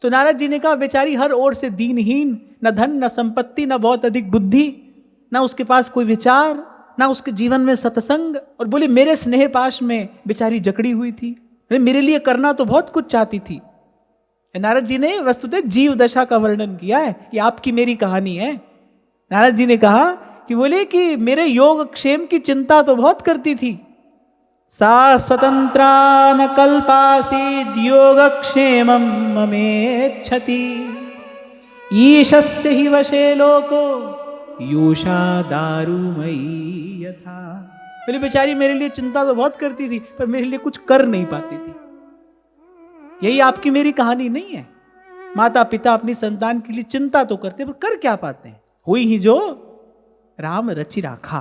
तो नारद जी ने कहा बेचारी हर ओर से दीनहीन, न धन न संपत्ति, न बहुत अधिक बुद्धि, न उसके पास कोई विचार, ना उसके जीवन में सत्संग, और बोले मेरे स्नेह पाश में बेचारी जकड़ी हुई थी, मेरे लिए करना तो बहुत कुछ चाहती थी। नारद जी ने वस्तुतः जीव दशा का वर्णन किया है, ये आपकी मेरी कहानी है। नारद जी ने कहा कि बोले कि मेरे योग क्षेम की चिंता तो बहुत करती थी। सा स्वतंत्रा न कल्पासीद योगक्षेमं ममेच्छति, ईशस्य हि वशे लोको योषा दारुमयी यथा। मेरी बेचारी मेरे लिए चिंता तो बहुत करती थी, पर मेरे लिए कुछ कर नहीं पाती थी। यही आपकी मेरी कहानी नहीं है। माता पिता अपनी संतान के लिए चिंता तो करते, पर कर क्या पाते हैं। हुई ही जो राम रचि राखा,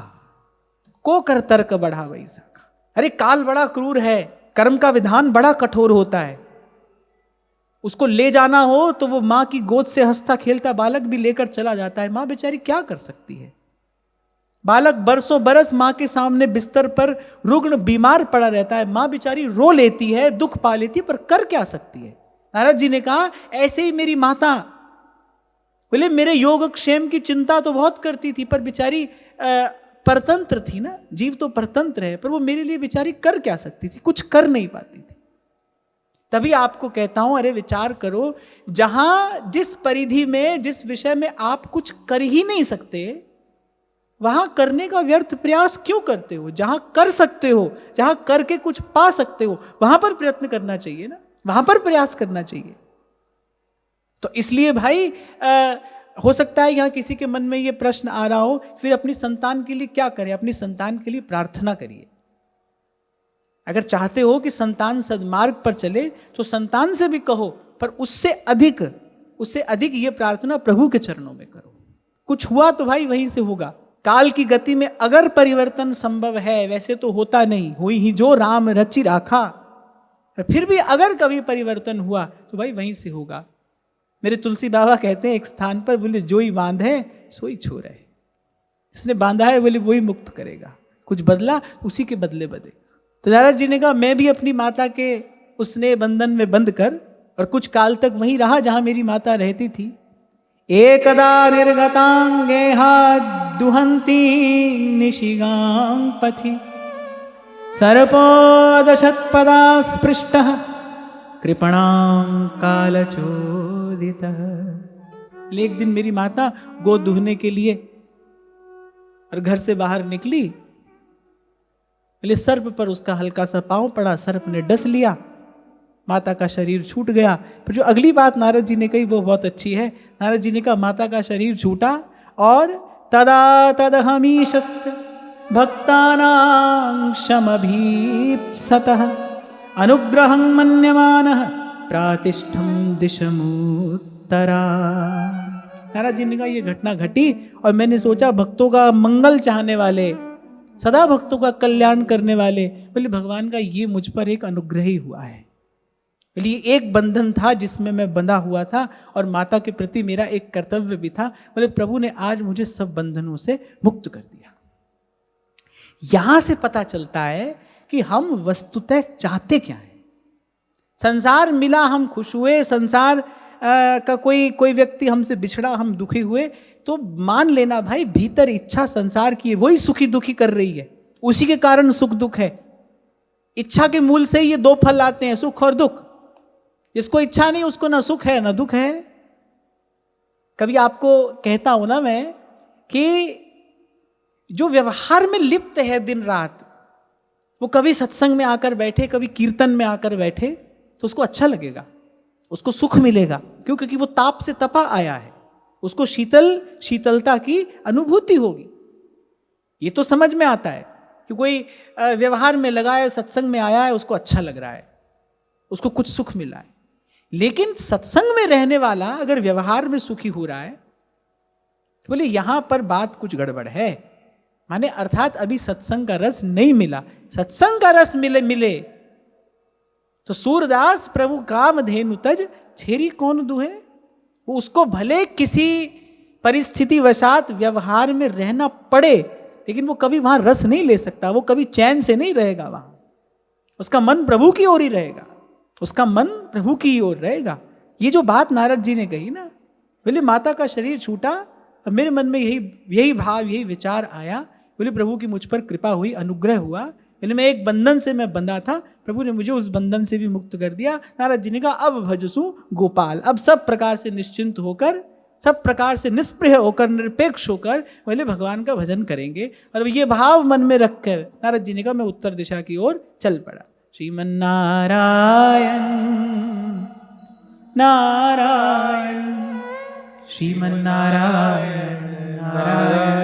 को कर तर्क बढ़ा वही साखा। अरे काल बड़ा क्रूर है, कर्म का विधान बड़ा कठोर होता है। उसको ले जाना हो तो वो मां की गोद से हंसता खेलता बालक भी लेकर चला जाता है। मां बेचारी क्या कर सकती है। बालक बरसों बरस मां के सामने बिस्तर पर रुग्ण बीमार पड़ा रहता है। मां बेचारी रो लेती है, दुख पा लेती है, पर कर क्या सकती है। नारद जी ने कहा ऐसे ही मेरी माता, बोले मेरे योग क्षेम की चिंता तो बहुत करती थी, पर बेचारी परतंत्र थी ना, जीव तो परतंत्र है, पर वो मेरे लिए बेचारी कर क्या सकती थी, कुछ कर नहीं पाती थी। तभी आपको कहता हूं, अरे विचार करो, जहां जिस परिधि में जिस विषय में आप कुछ कर ही नहीं सकते, वहां करने का व्यर्थ प्रयास क्यों करते हो। जहां कर सकते हो, जहां करके कुछ पा सकते हो, वहां पर प्रयत्न करना चाहिए ना, वहां पर प्रयास करना चाहिए। तो इसलिए भाई हो सकता है यहां किसी के मन में यह प्रश्न आ रहा हो, फिर अपनी संतान के लिए क्या करें। अपनी संतान के लिए प्रार्थना करिए। अगर चाहते हो कि संतान सद्मार्ग पर चले, तो संतान से भी कहो, पर उससे अधिक ये प्रार्थना प्रभु के चरणों में करो। कुछ हुआ तो भाई वहीं से होगा। काल की गति में अगर परिवर्तन संभव है, वैसे तो होता नहीं, हुई ही जो राम रचि राखा, फिर भी अगर कभी परिवर्तन हुआ तो भाई वहीं से होगा। मेरे तुलसी बाबा कहते हैं एक स्थान पर, बोले जो ही बांधे सोई छोड़ है। इसने बांधा है, बोले वही मुक्त करेगा। कुछ बदला उसी के बदले बदलेगा। तो नारद जी ने कहा मैं भी अपनी माता के उसने बंधन में बंध कर, और कुछ काल तक वहीं रहा जहां मेरी माता रहती थी। एकदा निर्गतांगेहा दुहंती निशिगां पथि, सर्पोदशत्पदा स्पृष्टः कृपणां कालचोदितः। एक दिन मेरी माता गोद दुहने के लिए और घर से बाहर निकली, बोले सर्प पर उसका हल्का सा पांव पड़ा, सर्प ने डस लिया, माता का शरीर छूट गया। पर जो अगली बात नारद जी ने कही वो बहुत अच्छी है। नारद जी ने कहा माता का शरीर छूटा और तदा तदहमीशस्य भक्तानां शमभीप्सतः अनुग्रहं मन्यमानः प्रातिष्ठं दिशमुत्तरा। नारद जी ने कहा ये घटना घटी और मैंने सोचा भक्तों का मंगल चाहने वाले, सदा भक्तों का कल्याण करने वाले, बोले भगवान का ये मुझ पर एक अनुग्रह ही हुआ है। बोले ये एक बंधन था जिसमें मैं बंधा हुआ था और माता के प्रति मेरा एक कर्तव्य भी था। बोले प्रभु ने आज मुझे सब बंधनों से मुक्त कर दिया। यहां से पता चलता है कि हम वस्तुतः चाहते क्या है। संसार मिला हम खुश हुए, संसार का कोई व्यक्ति हमसे बिछड़ा हम दुखी हुए, तो मान लेना भाई भीतर इच्छा संसार की है, वही सुखी दुखी कर रही है, उसी के कारण सुख दुख है। इच्छा के मूल से ये दो फल आते हैं, सुख और दुख। जिसको इच्छा नहीं उसको ना सुख है ना दुख है। कभी आपको कहता हूं ना मैं कि जो व्यवहार में लिप्त है दिन रात, वो कभी सत्संग में आकर बैठे, कभी कीर्तन में आकर बैठे, तो उसको अच्छा लगेगा, उसको सुख मिलेगा। क्यों? क्योंकि वो ताप से तपा आया है, उसको शीतलता की अनुभूति होगी। ये तो समझ में आता है कि कोई व्यवहार में लगा है, सत्संग में आया है, उसको अच्छा लग रहा है, उसको कुछ सुख मिला है। लेकिन सत्संग में रहने वाला अगर व्यवहार में सुखी हो रहा है, तो बोले यहां पर बात कुछ गड़बड़ है। माने अर्थात अभी सत्संग का रस नहीं मिला। सत्संग का रस मिले तो सूरदास प्रभु काम धेनु तज छेरी कौन दुहे। वो उसको भले किसी परिस्थिति वशात व्यवहार में रहना पड़े, लेकिन वो कभी वहां रस नहीं ले सकता, वो कभी चैन से नहीं रहेगा। वहां उसका मन प्रभु की ओर ही रहेगा, उसका मन प्रभु की ओर रहेगा। ये जो बात नारद जी ने कही ना, बोले माता का शरीर छूटा, अब मेरे मन में यही भाव, यही विचार आया, बोले प्रभु की मुझ पर कृपा हुई, अनुग्रह हुआ, यानी मैं एक बंधन से मैं बंधा था, प्रभु ने मुझे उस बंधन से भी मुक्त कर दिया। नारद जी ने कहा अब भजसु गोपाल, अब सब प्रकार से निश्चिंत होकर, सब प्रकार से निष्प्रिय होकर, निरपेक्ष होकर बोले भगवान का भजन करेंगे। और ये भाव मन में रखकर नारद जी ने कहा मैं उत्तर दिशा की ओर चल पड़ा। श्रीमन नारायण नारायण, श्रीमन नारायण नारायण